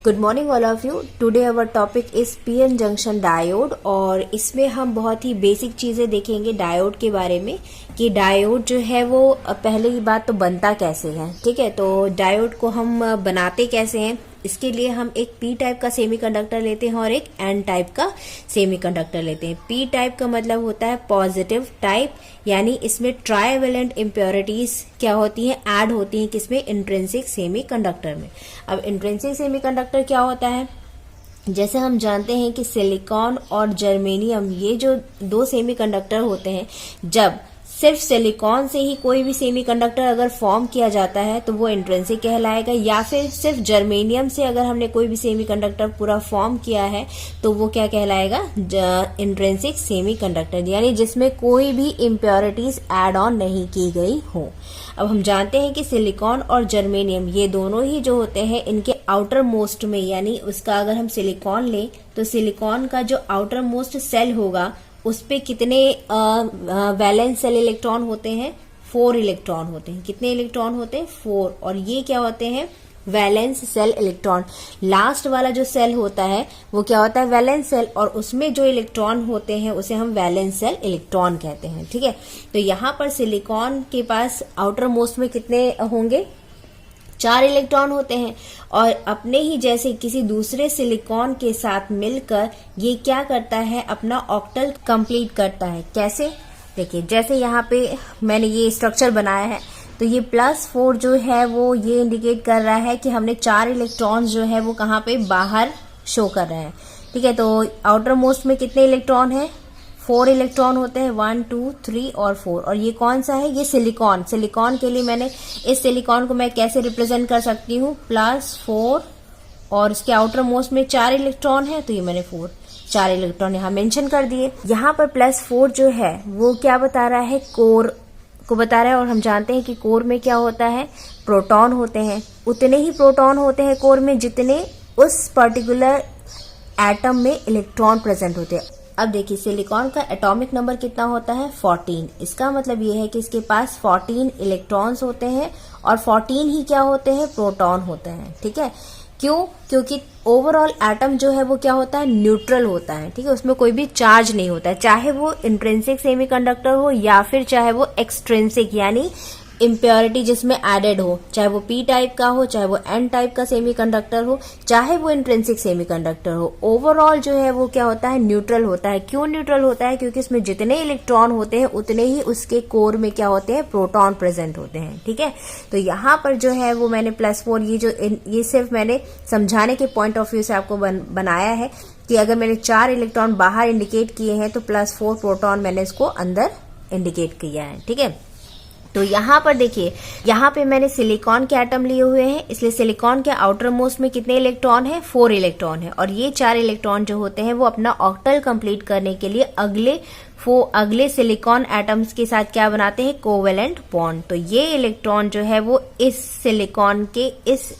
Good morning all of you. Today our topic is PN junction diode और इसमें हम बहुत ही बेसिक चीजें देखेंगे डायोड के बारे में कि डायोड जो है वो पहले की बात तो बनता कैसे है। ठीक है, तो डायोड को हम बनाते कैसे हैं, इसके लिए हम एक पी टाइप का सेमीकंडक्टर लेते हैं और एक एन टाइप का सेमीकंडक्टर लेते हैं। पी टाइप का मतलब होता है पॉजिटिव टाइप, यानी इसमें ट्राइवेलेंट इम्प्योरिटीज क्या होती हैं, ऐड होती हैं किसमें, इंट्रिंसिक सेमीकंडक्टर में। अब इंट्रिंसिक सेमीकंडक्टर क्या होता है, जैसे हम जानते हैं कि सिलिकॉन और जर्मेनियम ये जो दो सेमीकंडक्टर होते हैं, जब सिर्फ सिलिकॉन से ही कोई भी सेमीकंडक्टर अगर फॉर्म किया जाता है तो वो इंट्रिंसिक कहलाएगा, या फिर सिर्फ जर्मेनियम से अगर हमने कोई भी सेमीकंडक्टर पूरा फॉर्म किया है तो वो क्या कहलाएगा, इंट्रिंसिक सेमीकंडक्टर, यानी जिसमें कोई भी इम्प्योरिटीज एड ऑन नहीं की गई हो। अब हम जानते हैं कि सिलिकॉन और जर्मेनियम ये दोनों ही जो होते हैं इनके आउटर मोस्ट में, यानी उसका अगर हम सिलिकॉन लें तो सिलिकॉन का जो आउटर मोस्ट सेल होगा उस पे कितने वैलेंस सेल इलेक्ट्रॉन होते हैं, 4 इलेक्ट्रॉन होते हैं। कितने इलेक्ट्रॉन होते हैं, 4, और ये क्या होते हैं, वैलेंस सेल इलेक्ट्रॉन। लास्ट वाला जो सेल होता है वो क्या होता है, वैलेंस सेल, और उसमें जो इलेक्ट्रॉन होते हैं उसे हम वैलेंस सेल इलेक्ट्रॉन कहते हैं। ठीक है, तो यहाँ पर सिलिकॉन के पास आउटर मोस्ट में कितने होंगे, 4 इलेक्ट्रॉन होते हैं, और अपने ही जैसे किसी दूसरे सिलिकॉन के साथ मिलकर ये क्या करता है, अपना ऑक्टल कंप्लीट करता है। कैसे, देखिए जैसे यहाँ पे मैंने ये स्ट्रक्चर बनाया है तो ये +4 जो है वो ये इंडिकेट कर रहा है कि हमने 4 इलेक्ट्रॉन जो है वो कहाँ पे बाहर शो कर रहे हैं। ठीक है, तो आउटर मोस्ट में कितने इलेक्ट्रॉन है, 4 इलेक्ट्रॉन होते हैं, 1 2 3 और 4, और ये कौन सा है, ये सिलिकॉन। सिलिकॉन के लिए मैंने इस सिलिकॉन को मैं कैसे रिप्रेजेंट कर सकती हूँ, +4, और इसके आउटर मोस्ट में 4 इलेक्ट्रॉन है तो ये मैंने 4 इलेक्ट्रॉन यहाँ मेंशन कर दिए। यहाँ पर +4 जो है वो क्या बता रहा है, कोर को बता रहा है, और हम जानते हैं कि कोर में क्या होता है, प्रोटॉन होते हैं। उतने ही प्रोटॉन होते हैं कोर में जितने उस पर्टिकुलर एटम में इलेक्ट्रॉन प्रेजेंट होते हैं। अब देखिए सिलिकॉन का एटॉमिक नंबर कितना होता है, 14। इसका मतलब ये है कि इसके पास 14 इलेक्ट्रॉन्स होते हैं, और 14 ही क्या होते हैं, प्रोटॉन होते हैं। ठीक है, क्यों, क्योंकि ओवरऑल एटम जो है वो क्या होता है, न्यूट्रल होता है। ठीक है, उसमें कोई भी चार्ज नहीं होता है, चाहे वो इंट्रिंसिक सेमीकंडक्टर हो या फिर चाहे वो एक्सट्रिंसिक यानी इम्प्योरिटी जिसमें एडेड हो, चाहे वो पी टाइप का हो, चाहे वो एन टाइप का सेमीकंडक्टर हो, चाहे वो इंट्रिंसिक सेमीकंडक्टर हो, ओवरऑल जो है वो क्या होता है, न्यूट्रल होता है। क्यों न्यूट्रल होता है, क्योंकि इसमें जितने इलेक्ट्रॉन होते हैं उतने ही उसके कोर में क्या होते हैं, प्रोटॉन प्रेजेंट होते हैं। ठीक है, तो यहाँ पर जो है वो मैंने +4 ये सिर्फ मैंने समझाने के पॉइंट ऑफ व्यू से आपको बनाया है कि अगर मैंने 4 इलेक्ट्रॉन बाहर इंडिकेट किए हैं तो +4 प्रोटॉन मैंने इसको अंदर इंडिकेट किया है। ठीक है, तो यहाँ पर देखिए, यहाँ पे मैंने सिलिकॉन के एटम लिए हुए हैं, इसलिए सिलिकॉन के आउटर मोस्ट में कितने इलेक्ट्रॉन है, 4 इलेक्ट्रॉन है, और ये 4 इलेक्ट्रॉन जो होते हैं वो अपना ऑक्टल कंप्लीट करने के लिए अगले सिलिकॉन एटम्स के साथ क्या बनाते हैं, कोवेलेंट बॉन्ड। तो ये इलेक्ट्रॉन जो है वो इस सिलिकॉन के इस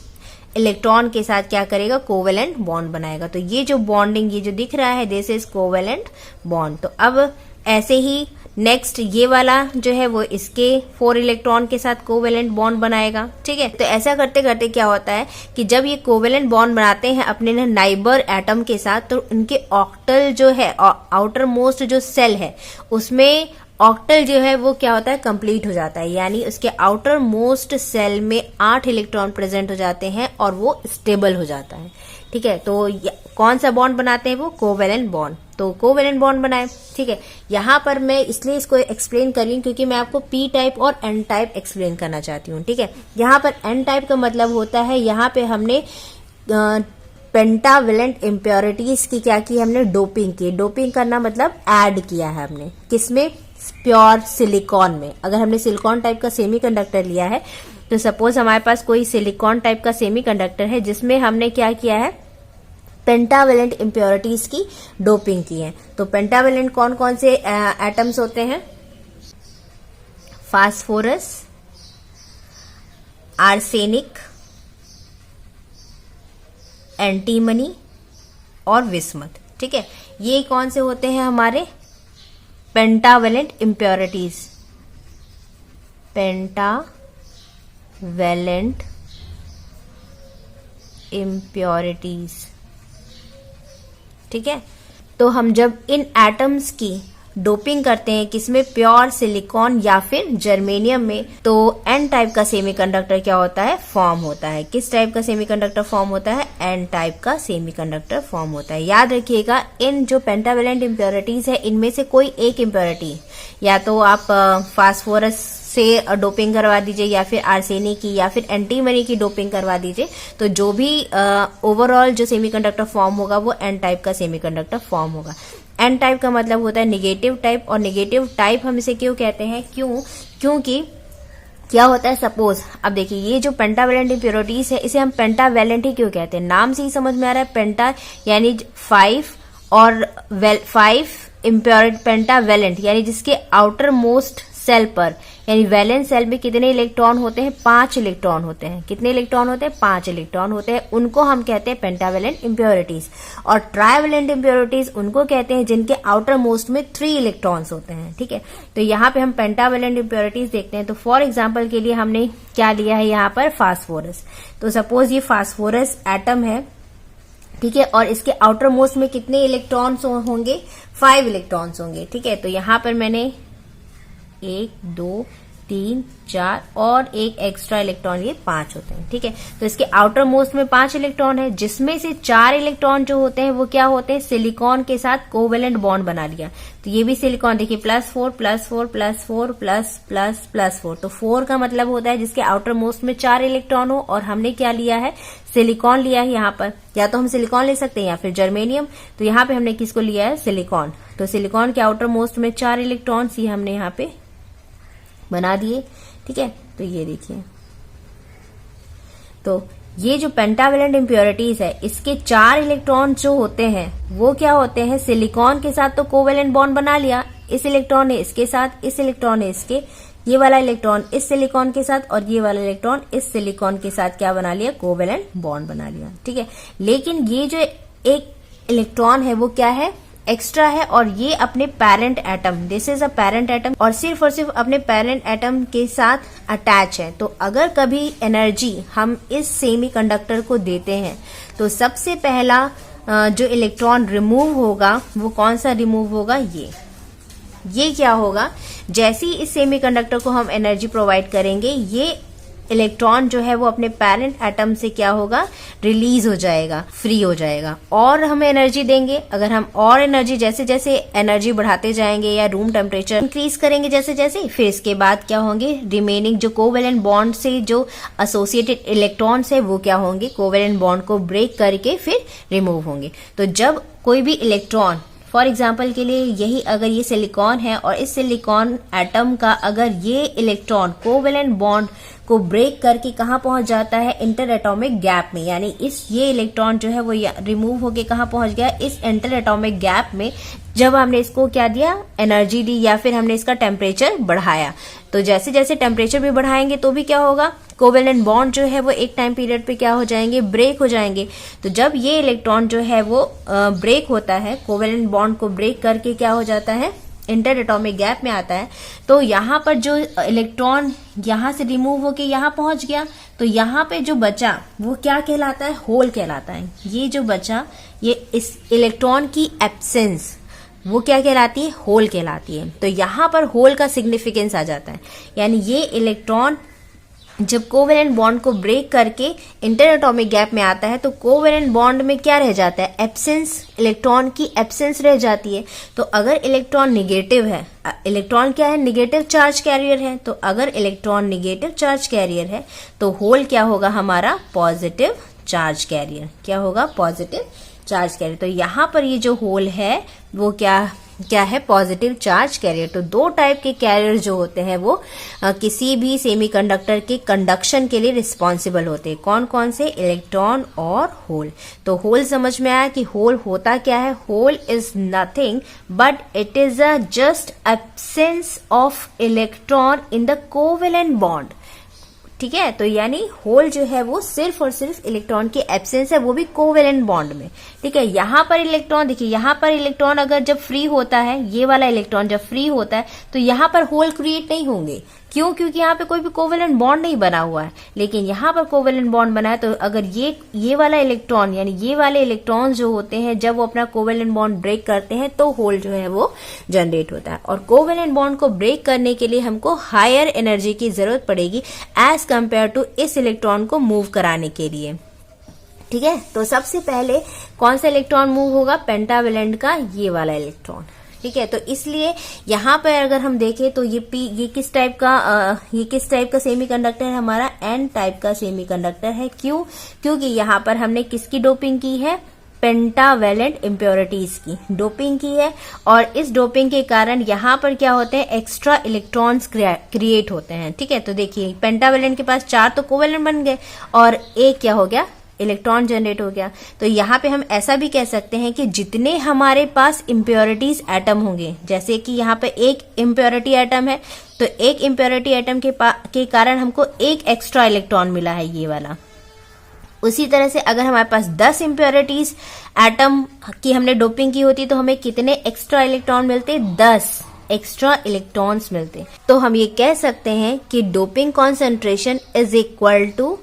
इलेक्ट्रॉन के साथ क्या करेगा, कोवेलेंट बॉन्ड बनाएगा। तो ये जो बॉन्डिंग ये जो दिख रहा है, दिस इज कोवेलेंट बॉन्ड। तो अब ऐसे ही नेक्स्ट ये वाला जो है वो इसके 4 इलेक्ट्रॉन के साथ कोवेलेंट बॉन्ड बनाएगा। ठीक है, तो ऐसा करते करते क्या होता है कि जब ये कोवेलेंट बॉन्ड बनाते हैं अपने नाइबर एटम के साथ, तो उनके ऑक्टल जो है, आउटर मोस्ट जो सेल है उसमें ऑक्टल जो है वो क्या होता है, कंप्लीट हो जाता है, यानी उसके आउटर मोस्ट सेल में 8 इलेक्ट्रॉन प्रेजेंट हो जाते हैं और वो स्टेबल हो जाता है। ठीक है, तो कौन सा बॉन्ड बनाते हैं वो, कोवेलेंट बॉन्ड। तो कोवेलेंट बॉन्ड बनाए। ठीक है, यहाँ पर मैं इसलिए इसको एक्सप्लेन कर रही हूँ क्योंकि मैं आपको पी टाइप और एन टाइप एक्सप्लेन करना चाहती हूँ। ठीक है, यहाँ पर एन टाइप का मतलब होता है, यहाँ पे हमने पेंटावेलेंट इम्प्योरिटीज की क्या की, हमने डोपिंग की। डोपिंग करना मतलब ऐड किया है हमने, किसमें, प्योर सिलिकॉन में। अगर हमने सिलिकॉन टाइप का सेमीकंडक्टर लिया है तो सपोज हमारे पास कोई सिलिकॉन टाइप का सेमीकंडक्टर है जिसमें हमने क्या किया है, पेंटावेलेंट इम्प्योरिटीज की डोपिंग की है। तो पेंटावेलेंट कौन कौन से एटम्स होते हैं, फास्फोरस, आर्सेनिक, एंटीमनी और विस्मथ। ठीक है, ये कौन से होते हैं हमारे पेंटावेलेंट इम्प्योरिटीज, पेंटावेलेंट इम्प्योरिटीज। ठीक है, तो हम जब इन एटम्स की डोपिंग करते हैं किसमें, प्योर सिलिकॉन या फिर जर्मेनियम में, तो एन टाइप का सेमीकंडक्टर क्या होता है, फॉर्म होता है। किस टाइप का सेमीकंडक्टर फॉर्म होता है, एन टाइप का सेमीकंडक्टर फॉर्म होता है। याद रखिएगा, इन जो पेंटावेलेंट इम्प्योरिटीज है इनमें से कोई एक इम्प्योरिटी या तो आप फास्फोरस से डोपिंग करवा दीजिए या फिर आर्सेनिक की या फिर एंटीमनी की डोपिंग करवा दीजिए, तो जो भी ओवरऑल जो सेमीकंडक्टर फॉर्म होगा वो एन टाइप का सेमीकंडक्टर फॉर्म होगा। एन टाइप का मतलब होता है नेगेटिव टाइप, और नेगेटिव टाइप हम इसे क्यों कहते हैं, क्योंकि क्या होता है, सपोज अब देखिए ये जो पेंटावेलेंट इम्प्योरिटीज है इसे हम पेंटावेलेंट ही क्यों कहते हैं, नाम से ही समझ में आ रहा है, पेंटा यानी 5 और 5 इम्प्योरिटी, पेंटावेलेंट यानी जिसके आउटर मोस्ट सेल पर यानी वैलेंस सेल में कितने इलेक्ट्रॉन होते हैं, 5 इलेक्ट्रॉन होते हैं। कितने इलेक्ट्रॉन होते हैं, 5 इलेक्ट्रॉन होते हैं। उनको हम कहते हैं पेंटावेलेंट इम्प्योरिटीज। और ट्राइवेलेंट इम्प्योरिटीज उनको कहते हैं जिनके आउटर मोस्ट में 3 इलेक्ट्रॉन्स होते हैं। ठीक है, तो यहाँ पे हम पेंटावेलेंट इम्प्योरिटीज देखते हैं। तो फॉर एग्जाम्पल के लिए हमने क्या लिया है यहाँ पर, फास्फोरस। तो सपोज ये फास्फोरस एटम है, ठीक है, और इसके आउटर मोस्ट में कितने इलेक्ट्रॉन्स होंगे, 5 इलेक्ट्रॉन्स होंगे। ठीक है, तो यहाँ पर मैंने 1 2 3 4 और एक एक्स्ट्रा इलेक्ट्रॉन, ये 5 होते हैं। ठीक है, तो इसके आउटर मोस्ट में 5 इलेक्ट्रॉन है, जिसमें से 4 इलेक्ट्रॉन जो होते हैं वो क्या होते हैं, सिलिकॉन के साथ कोवेलेंट बॉन्ड बना लिया। तो ये भी सिलिकॉन, देखिए +4 +4 +4 +++4, तो 4 का मतलब होता है जिसके आउटर मोस्ट में 4 इलेक्ट्रॉन हो, और हमने क्या लिया है, सिलिकॉन लिया है यहाँ पर। या तो हम सिलिकॉन ले सकते हैं या फिर जर्मेनियम, तो यहाँ पे हमने किसको लिया है, सिलिकॉन। तो सिलिकॉन के आउटर मोस्ट में 4 इलेक्ट्रॉन्स ये हमने यहाँ पे बना दिए। ठीक है, तो ये देखिए, तो ये जो पेंटावेलेंट इम्प्योरिटीज है इसके 4 इलेक्ट्रॉन जो होते हैं वो क्या होते हैं, सिलिकॉन के साथ तो कोवेलेंट बॉन्ड बना लिया, इस इलेक्ट्रॉन ने इसके साथ, इस इलेक्ट्रॉन ने इसके, ये वाला इलेक्ट्रॉन इस सिलिकॉन के साथ, और ये वाला इलेक्ट्रॉन इस सिलिकॉन के साथ क्या बना लिया, कोवेलेंट बॉन्ड बना लिया। ठीक है, लेकिन ये जो एक इलेक्ट्रॉन है वो क्या है, एक्स्ट्रा है, और ये अपने parent atom, this is a parent atom, और सिर्फ अपने पेरेंट एटम के साथ अटैच है। तो अगर कभी एनर्जी हम इस सेमीकंडक्टर को देते हैं तो सबसे पहला जो इलेक्ट्रॉन रिमूव होगा वो कौन सा रिमूव होगा, ये क्या होगा, जैसे ही इस सेमीकंडक्टर को हम एनर्जी प्रोवाइड करेंगे ये इलेक्ट्रॉन जो है वो अपने पेरेंट एटम से क्या होगा, रिलीज हो जाएगा, फ्री हो जाएगा, और हमें एनर्जी देंगे। अगर हम और एनर्जी जैसे जैसे एनर्जी बढ़ाते जाएंगे या रूम टेम्परेचर इंक्रीज करेंगे जैसे जैसे, फिर इसके बाद क्या होंगे, रिमेनिंग जो कोवेलेंट बॉन्ड से जो एसोसिएटेड इलेक्ट्रॉन्स है वो क्या होंगे, कोवेलेंट बॉन्ड को ब्रेक करके फिर रिमूव होंगे। तो जब कोई भी इलेक्ट्रॉन, फॉर एग्जाम्पल के लिए यही अगर ये सिलिकॉन है और इस सिलिकॉन एटम का अगर ये इलेक्ट्रॉन कोवेलेंट बॉन्ड को ब्रेक करके कहाँ पहुंच जाता है, इंटर एटॉमिक गैप में, यानी ये इलेक्ट्रॉन जो है वो रिमूव होके कहाँ पहुंच गया, इस इंटर एटॉमिक गैप में। जब हमने इसको क्या दिया, एनर्जी दी, या फिर हमने इसका टेम्परेचर बढ़ाया, तो जैसे जैसे टेम्परेचर भी बढ़ाएंगे तो भी क्या होगा, कोवेलेंट बॉन्ड जो है वो एक टाइम पीरियड पे क्या हो जाएंगे, ब्रेक हो जाएंगे। तो जब ये इलेक्ट्रॉन जो है वो ब्रेक होता है, कोवेलेंट बॉन्ड को ब्रेक करके क्या हो जाता है, इंटर एटॉमिक गैप में आता है, तो यहाँ पर जो इलेक्ट्रॉन यहाँ से रिमूव होके यहाँ पहुंच गया, तो यहाँ पे जो बचा वो क्या कहलाता है, होल कहलाता है। ये जो बचा, ये इस इलेक्ट्रॉन की एब्सेंस वो क्या कहलाती है, होल कहलाती है। तो यहाँ पर होल का सिग्निफिकेंस आ जाता है, यानी ये इलेक्ट्रॉन जब कोवेलेंट बॉन्ड को ब्रेक करके इंटर एटॉमिक गैप में आता है तो कोवेलेंट बॉन्ड में क्या रह जाता है, एब्सेंस, इलेक्ट्रॉन की एब्सेंस रह जाती है। तो अगर इलेक्ट्रॉन निगेटिव है, इलेक्ट्रॉन क्या है, निगेटिव चार्ज कैरियर है, तो अगर इलेक्ट्रॉन निगेटिव चार्ज कैरियर है तो होल क्या होगा हमारा, पॉजिटिव चार्ज कैरियर। क्या होगा, पॉजिटिव चार्ज कैरियर। तो यहाँ पर ये जो होल है वो क्या है, पॉजिटिव चार्ज कैरियर। तो 2 टाइप के कैरियर जो होते हैं वो किसी भी सेमीकंडक्टर के कंडक्शन के लिए रिस्पॉन्सिबल होते हैं। कौन कौन से, इलेक्ट्रॉन और होल। तो होल समझ में आया कि होल होता क्या है, hole is nothing but it is a just absence of electron in the covalent bond. ठीक है, तो यानी होल जो है वो सिर्फ और सिर्फ इलेक्ट्रॉन की एब्सेंस है, वो भी कोवेलेंट बॉन्ड में। ठीक है, यहाँ पर इलेक्ट्रॉन देखिए, यहाँ पर इलेक्ट्रॉन अगर जब फ्री होता है, ये वाला इलेक्ट्रॉन जब फ्री होता है तो यहाँ पर होल क्रिएट नहीं होंगे, क्यों? क्योंकि यहाँ पे कोई भी कोवेलेंट बॉन्ड नहीं बना हुआ है, लेकिन यहाँ पर कोवेलेंट बॉन्ड बना है। तो अगर ये वाला इलेक्ट्रॉन यानी ये वाले इलेक्ट्रॉन्स जो होते हैं जब वो अपना कोवेलेंट बॉन्ड ब्रेक करते हैं तो होल जो है वो जनरेट होता है। और कोवेलेंट बॉन्ड को ब्रेक करने के लिए हमको हायर एनर्जी की जरूरत पड़ेगी एज कंपेयर टू इस इलेक्ट्रॉन को मूव कराने के लिए। ठीक है, तो सबसे पहले कौन सा इलेक्ट्रॉन मूव होगा? पेंटावेलेंट का ये वाला इलेक्ट्रॉन। ठीक है, तो इसलिए यहाँ पर अगर हम देखें तो ये किस टाइप का सेमीकंडक्टर है? हमारा एन टाइप का सेमीकंडक्टर है। क्यों? क्योंकि यहाँ पर हमने किसकी डोपिंग की है? पेंटावेलेंट इम्प्योरिटीज की डोपिंग की है। और इस डोपिंग के कारण यहाँ पर क्या होते हैं? एक्स्ट्रा इलेक्ट्रॉन्स क्रिएट होते हैं। ठीक है, तो देखिए पेंटावेलेंट के पास 4 तो कोवेलेंट बन गए और एक क्या हो गया? इलेक्ट्रॉन जनरेट हो गया। तो यहाँ पे हम ऐसा भी कह सकते हैं कि जितने हमारे पास इम्प्योरिटीज एटम होंगे, जैसे कि यहाँ पे एक इम्प्योरिटी एटम है, तो एक इम्प्योरिटी एटम के कारण हमको एक एक्स्ट्रा इलेक्ट्रॉन मिला है ये वाला। उसी तरह से अगर हमारे पास 10 इम्प्योरिटीज एटम की हमने डोपिंग की होती तो हमें कितने एक्स्ट्रा इलेक्ट्रॉन मिलते? 10 एक्स्ट्रा इलेक्ट्रॉन्स मिलते। तो हम ये कह सकते हैं कि doping concentration is equal to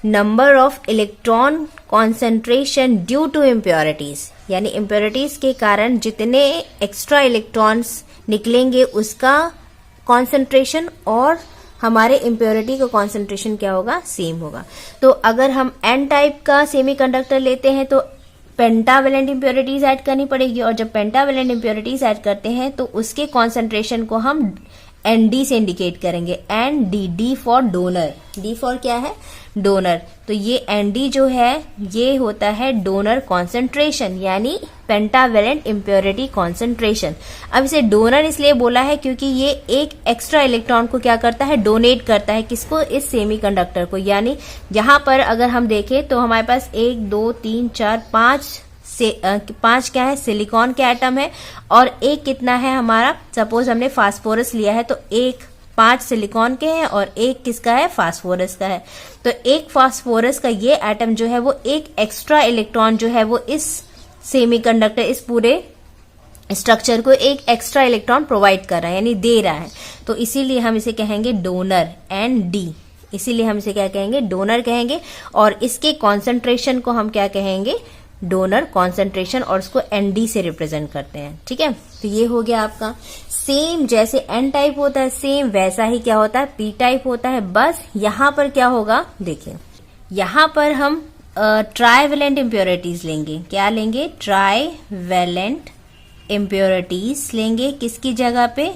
number of electron concentration due to impurities, यानी इम्प्योरिटीज के कारण जितने एक्स्ट्रा इलेक्ट्रॉन्स निकलेंगे उसका कॉन्सेंट्रेशन और हमारे इम्प्योरिटी का कॉन्सेंट्रेशन क्या होगा? सेम होगा। तो अगर हम एन टाइप का सेमीकंडक्टर लेते हैं तो पेंटावेलेंट इम्प्योरिटीज ऐड करनी पड़ेगी, और जब पेंटावेलेंट इम्प्योरिटीज ऐड करते हैं तो उसके कॉन्सेंट्रेशन को हम एनडी से इंडिकेट करेंगे। N D, D for donor, D for क्या है? डोनर। तो ये एनडी जो है ये होता है डोनर कॉन्सेंट्रेशन, यानी पेंटावेलेंट इम्प्योरिटी कॉन्सेंट्रेशन। अब इसे डोनर इसलिए बोला है क्योंकि ये एक एक्स्ट्रा इलेक्ट्रॉन को क्या करता है? डोनेट करता है। किसको? इस सेमीकंडक्टर को। यानी यहाँ पर अगर हम देखें तो हमारे पास 1 2 3 4 5 क्या है? सिलिकॉन के एटम है, और एक कितना है हमारा? सपोज हमने फास्फोरस लिया है तो 5 सिलिकॉन के हैं और एक किसका है? फास्फोरस का है। तो एक फास्फोरस का ये एटम जो है वो एक एक्स्ट्रा इलेक्ट्रॉन जो है वो इस सेमीकंडक्टर, इस पूरे स्ट्रक्चर को एक एक्स्ट्रा इलेक्ट्रॉन प्रोवाइड कर रहा है, यानी दे रहा है। तो इसीलिए हम इसे कहेंगे डोनर, एन डी। इसीलिए हम इसे क्या कहेंगे? डोनर कहेंगे। और इसके कॉन्सेंट्रेशन को हम क्या कहेंगे? डोनर कॉन्सेंट्रेशन, और उसको एनडी से रिप्रेजेंट करते हैं। ठीक है, तो ये हो गया आपका। सेम जैसे एन टाइप होता है सेम वैसा ही क्या होता है? पी टाइप होता है। बस यहां पर क्या होगा? देखिए यहां पर हम ट्राइवेलेंट इम्प्योरिटीज लेंगे। क्या लेंगे? ट्राइवेलेंट इम्प्योरिटीज लेंगे। किसकी जगह पे?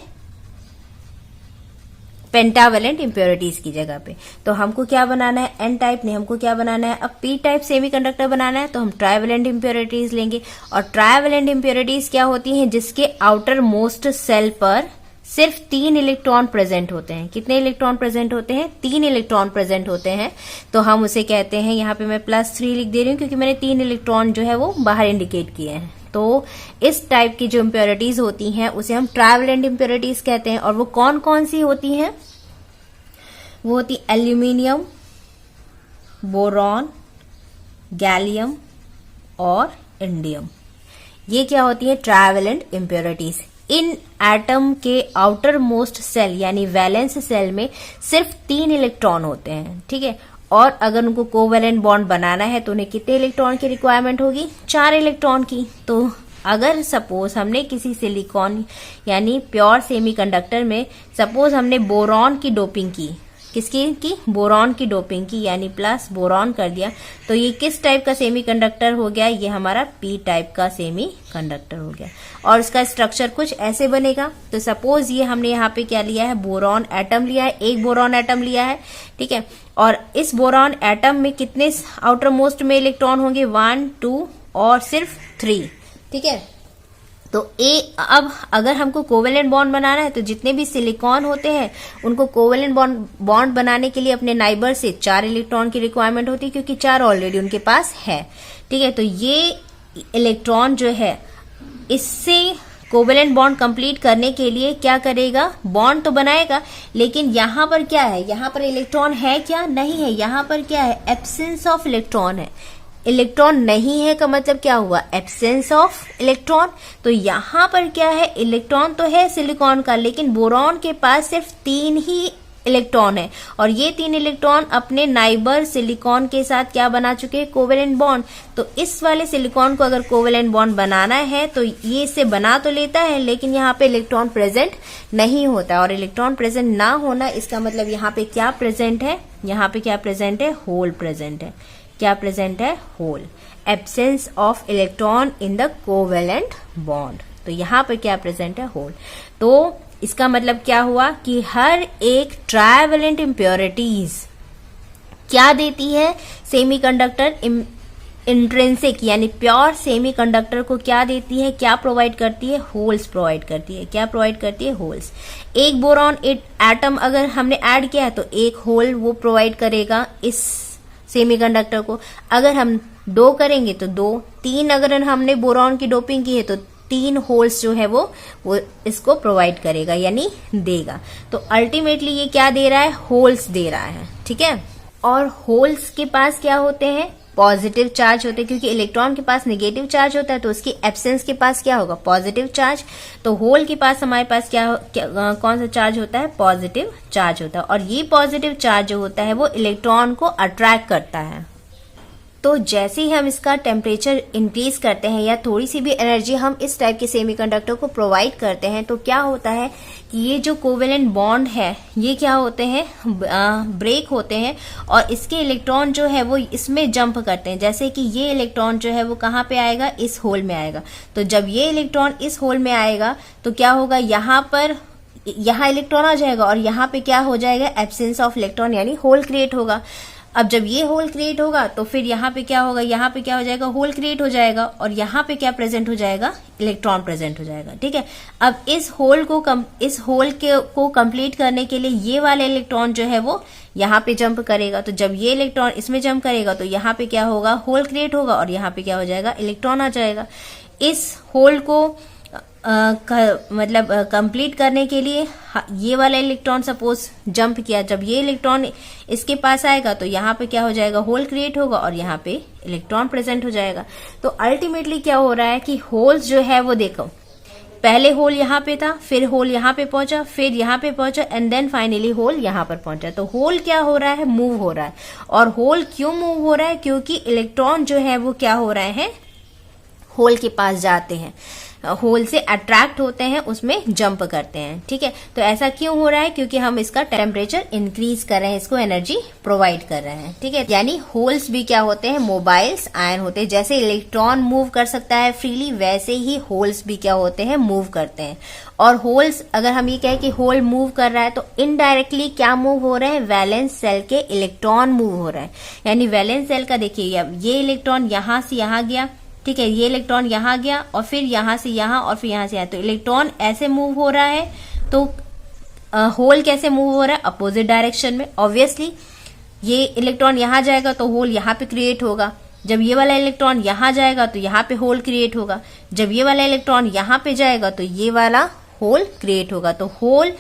पेंटावेलेंट इम्प्योरिटीज की जगह पे। तो हमको क्या बनाना है? एन टाइप नहीं, हमको क्या बनाना है? अब पी टाइप सेमीकंडक्टर बनाना है, तो हम ट्राइवेलेंट इम्प्योरिटीज लेंगे। और ट्राइवेलेंट इम्प्योरिटीज क्या होती हैं? जिसके आउटर मोस्ट सेल पर सिर्फ 3 इलेक्ट्रॉन प्रेजेंट होते हैं। कितने इलेक्ट्रॉन प्रेजेंट होते हैं? 3 इलेक्ट्रॉन प्रेजेंट होते हैं। तो हम उसे कहते हैं, यहाँ पे मैं +3 लिख दे रही हूँ क्योंकि मैंने 3 इलेक्ट्रॉन जो है वो बाहर इंडिकेट किए हैं। तो इस टाइप की जो इम्प्योरिटीज होती हैं उसे हम ट्राइवेलेंट इम्प्योरिटीज कहते हैं। और वो कौन कौन सी होती हैं? वो होती एल्यूमिनियम, बोरॉन, गैलियम और इंडियम। ये क्या होती है? Trivalent impurities. इन एटम के आउटर मोस्ट सेल यानी वैलेंस सेल में सिर्फ 3 इलेक्ट्रॉन होते हैं। ठीक है, और अगर उनको कोवेलेंट बॉन्ड बनाना है तो उन्हें कितने इलेक्ट्रॉन की रिक्वायरमेंट होगी? 4 इलेक्ट्रॉन की। तो अगर सपोज हमने किसी सिलिकॉन यानी प्योर सेमीकंडक्टर में सपोज हमने बोरॉन की डोपिंग की, किसकी की? बोरॉन की डोपिंग की, यानी प्लस बोरॉन कर दिया, तो ये किस टाइप का सेमीकंडक्टर हो गया? ये हमारा पी टाइप का सेमीकंडक्टर हो गया। और इसका स्ट्रक्चर कुछ ऐसे बनेगा। तो सपोज ये हमने यहाँ पे क्या लिया है? बोरॉन एटम लिया है, एक बोरॉन एटम लिया है। ठीक है, और इस बोरॉन एटम में कितने आउटर मोस्ट में इलेक्ट्रॉन होंगे? 1 2 और सिर्फ 3। ठीक है, तो अब अगर हमको कोवेलेंट बॉन्ड बनाना है तो जितने भी सिलिकॉन होते हैं उनको कोवेलेंट बॉन्ड बनाने के लिए अपने नाइबर से 4 इलेक्ट्रॉन की रिक्वायरमेंट होती है, क्योंकि 4 ऑलरेडी उनके पास है। ठीक है, तो ये इलेक्ट्रॉन जो है इससे कोवेलेंट बॉन्ड कंप्लीट करने के लिए क्या करेगा? बॉन्ड तो बनाएगा, लेकिन यहाँ पर क्या है? यहाँ पर इलेक्ट्रॉन है क्या? नहीं है। यहाँ पर क्या है? एब्सेंस ऑफ इलेक्ट्रॉन है। इलेक्ट्रॉन नहीं है का मतलब क्या हुआ? Absence of electron. तो यहाँ पर क्या है? इलेक्ट्रॉन तो है सिलिकॉन का, लेकिन बोरॉन के पास सिर्फ 3 ही इलेक्ट्रॉन है और ये 3 इलेक्ट्रॉन अपने नाइबर सिलिकॉन के साथ क्या बना चुके हैं, कोवेलेंट बॉन्ड। तो इस वाले सिलिकॉन को अगर कोवेलेंट बॉन्ड बनाना है तो ये इसे बना तो लेता है, लेकिन यहाँ पे इलेक्ट्रॉन प्रेजेंट नहीं होता। और इलेक्ट्रॉन प्रेजेंट ना होना इसका मतलब यहाँ पे क्या प्रेजेंट है, यहाँ पे क्या प्रेजेंट है, होल प्रेजेंट है। क्या प्रेजेंट है, hole. Absence of electron in the covalent bond, तो यहाँ पे क्या प्रेजेंट है, होल। तो इसका मतलब क्या हुआ कि हर एक ट्राइवेलेंट इम्प्योरिटीज क्या देती है, सेमीकंडक्टर इंट्रिंसिक यानी प्योर सेमीकंडक्टर को क्या देती है, क्या प्रोवाइड करती है, होल्स प्रोवाइड करती है। क्या प्रोवाइड करती है, होल्स। एक बोरॉन एटम अगर हमने ऐड किया है तो एक होल वो प्रोवाइड करेगा इस सेमीकंडक्टर को। अगर हम 2 करेंगे तो 2, 3 अगर हमने बोरॉन की डोपिंग की है तो 3 होल्स जो है वो इसको प्रोवाइड करेगा यानी देगा। तो अल्टीमेटली ये क्या दे रहा है, होल्स दे रहा है, ठीक है। और होल्स के पास क्या होते हैं, पॉजिटिव चार्ज होते हैं, क्योंकि इलेक्ट्रॉन के पास नेगेटिव चार्ज होता है तो उसकी एब्सेंस के पास क्या होगा, पॉजिटिव चार्ज। तो होल के पास हमारे पास कौन सा चार्ज होता है, पॉजिटिव चार्ज होता है। और ये पॉजिटिव चार्ज जो होता है वो इलेक्ट्रॉन को अट्रैक्ट करता है। तो जैसे ही हम इसका टेम्परेचर इंक्रीज करते हैं या थोड़ी सी भी एनर्जी हम इस टाइप के सेमीकंडक्टर को प्रोवाइड करते हैं तो क्या होता है कि ये जो कोवेलेंट बॉन्ड है ये क्या होते हैं, ब्रेक होते हैं और इसके इलेक्ट्रॉन जो है वो इसमें जंप करते हैं। जैसे कि ये इलेक्ट्रॉन जो है वो कहाँ पे आएगा, इस होल में आएगा। तो जब ये इलेक्ट्रॉन इस होल में आएगा तो क्या होगा, यहाँ इलेक्ट्रॉन आ जाएगा और यहाँ पे क्या हो जाएगा, एब्सेंस ऑफ इलेक्ट्रॉन यानी होल क्रिएट होगा। अब जब ये होल क्रिएट होगा तो फिर यहाँ पे क्या होगा, यहाँ पे क्या हो जाएगा, होल क्रिएट हो जाएगा और यहाँ पे क्या प्रेजेंट हो जाएगा, इलेक्ट्रॉन प्रेजेंट हो जाएगा, ठीक है। अब इस होल को कंप्लीट करने के लिए ये वाला इलेक्ट्रॉन जो है वो यहाँ पे जंप करेगा। तो जब ये इलेक्ट्रॉन इसमें जंप करेगा तो यहाँ पे क्या होगा, होल क्रिएट होगा और यहाँ पे क्या हो जाएगा, इलेक्ट्रॉन आ जाएगा। इस होल को मतलब कंप्लीट करने के लिए ये वाला इलेक्ट्रॉन सपोज जंप किया, जब ये इलेक्ट्रॉन इसके पास आएगा तो यहाँ पे क्या हो जाएगा, होल क्रिएट होगा और यहाँ पे इलेक्ट्रॉन प्रेजेंट हो जाएगा। तो अल्टीमेटली क्या हो रहा है कि होल्स जो है वो देखो, पहले होल यहाँ पे था, फिर होल यहाँ पे पहुंचा, फिर यहाँ पे पहुंचा एंड देन फाइनली होल यहाँ पर पहुंचा। तो होल क्या हो रहा है, मूव हो रहा है। और होल क्यों मूव हो रहा है, क्योंकि इलेक्ट्रॉन जो है वो क्या हो रहे हैं, होल के पास जाते हैं, होल से अट्रैक्ट होते हैं, उसमें जंप करते हैं, ठीक है। तो ऐसा क्यों हो रहा है, क्योंकि हम इसका टेम्परेचर इंक्रीज कर रहे हैं, इसको एनर्जी प्रोवाइड कर रहे हैं, ठीक है। यानी होल्स भी क्या होते हैं, मोबाइल्स आयन होते हैं। जैसे इलेक्ट्रॉन मूव कर सकता है फ्रीली, वैसे ही होल्स भी क्या होते हैं, मूव करते हैं। और होल्स, अगर हम ये कहें कि होल मूव कर रहा है तो इनडायरेक्टली क्या मूव हो रहे हैं, वैलेंस सेल के इलेक्ट्रॉन मूव हो रहे हैं। यानी वैलेंस सेल का देखिए, ये इलेक्ट्रॉन यहां से यहां गया, ठीक है, ये इलेक्ट्रॉन यहाँ गया और फिर यहाँ से यहाँ और फिर यहाँ से यहाँ। तो इलेक्ट्रॉन ऐसे मूव हो रहा है, तो होल कैसे मूव हो रहा है, अपोजिट डायरेक्शन में। ऑब्वियसली ये इलेक्ट्रॉन यहाँ जाएगा तो होल यहाँ पे क्रिएट होगा। जब ये वाला इलेक्ट्रॉन यहाँ जाएगा तो यहाँ पे होल क्रिएट होगा। जब ये वाला इलेक्ट्रॉन यहाँ पे जाएगा तो ये वाला होल क्रिएट होगा। तो होल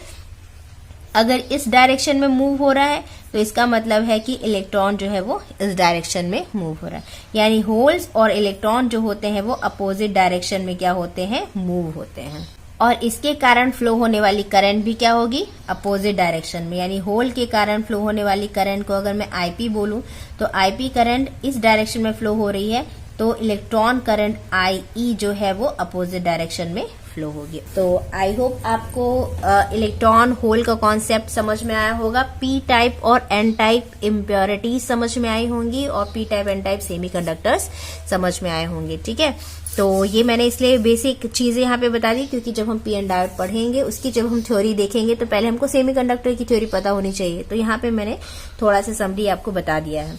अगर इस डायरेक्शन में मूव हो रहा है तो इसका मतलब है कि इलेक्ट्रॉन जो है वो इस डायरेक्शन में मूव हो रहा है। यानी होल्स और इलेक्ट्रॉन जो होते हैं वो अपोजिट डायरेक्शन में क्या होते हैं, मूव होते हैं। और इसके कारण फ्लो होने वाली करंट भी क्या होगी, अपोजिट डायरेक्शन में। यानी होल के कारण फ्लो होने वाली करंट को अगर मैं आईपी बोलूं तो आईपी करंट इस डायरेक्शन में फ्लो हो रही है, तो इलेक्ट्रॉन करंट आई जो है वो अपोजिट डायरेक्शन में फ्लो होगी। तो आई होप आपको इलेक्ट्रॉन होल का कॉन्सेप्ट समझ में आया होगा। पी टाइप और एन टाइप इम्प्योरिटीज समझ में आई होंगी और P type N type semiconductors समझ में आए होंगे, ठीक है। तो ये मैंने इसलिए बेसिक चीजें यहाँ पे बता दी, क्योंकि जब हम पी एन डायोड पढ़ेंगे उसकी जब हम थ्योरी देखेंगे तो पहले हमको सेमीकंडक्टर की थ्योरी पता होनी चाहिए। तो यहाँ पे मैंने थोड़ा सा समरी आपको बता दिया है,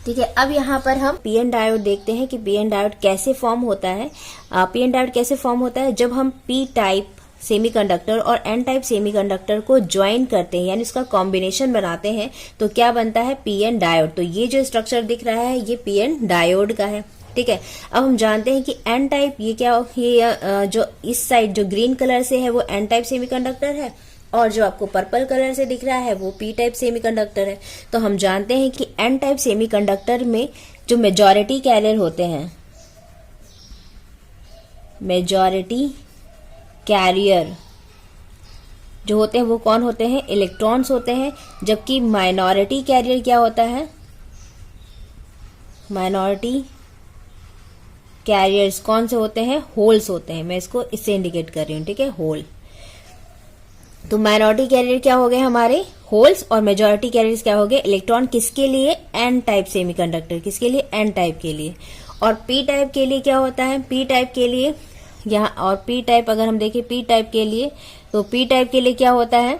ठीक है। अब यहाँ पर हम पीएन डायोड देखते हैं कि पीएन डायोड कैसे फॉर्म होता है। पीएन डायोड कैसे फॉर्म होता है, जब हम पी टाइप सेमीकंडक्टर और एन टाइप सेमीकंडक्टर को ज्वाइन करते हैं, यानी इसका कॉम्बिनेशन बनाते हैं, तो क्या बनता है, पीएन डायोड। तो ये जो स्ट्रक्चर दिख रहा है ये पीएन डायोड का है, ठीक है। अब हम जानते हैं कि एन टाइप ये क्या, ये जो इस साइड जो ग्रीन कलर से है वो एन टाइप सेमीकंडक्टर है और जो आपको पर्पल कलर से दिख रहा है वो पी टाइप सेमीकंडक्टर है। तो हम जानते हैं कि एन टाइप सेमीकंडक्टर में जो मेजॉरिटी कैरियर होते हैं, मेजॉरिटी कैरियर जो होते हैं वो कौन होते हैं, इलेक्ट्रॉन्स होते हैं, जबकि माइनॉरिटी कैरियर क्या होता है, माइनॉरिटी कैरियर्स कौन से होते हैं, होल्स होते हैं। मैं इसको इससे इंडिकेट कर रही हूं, ठीक है, होल। तो माइनॉरिटी कैरियर क्या हो गए हमारे, होल्स, और मेजॉरिटी कैरियर्स क्या हो गए, इलेक्ट्रॉन। किसके लिए, एन टाइप सेमीकंडक्टर, किसके लिए, एन टाइप के लिए। और पी टाइप के लिए क्या होता है, पी टाइप के लिए यहाँ, और पी टाइप अगर हम देखें पी टाइप के लिए, तो पी टाइप के लिए क्या होता है,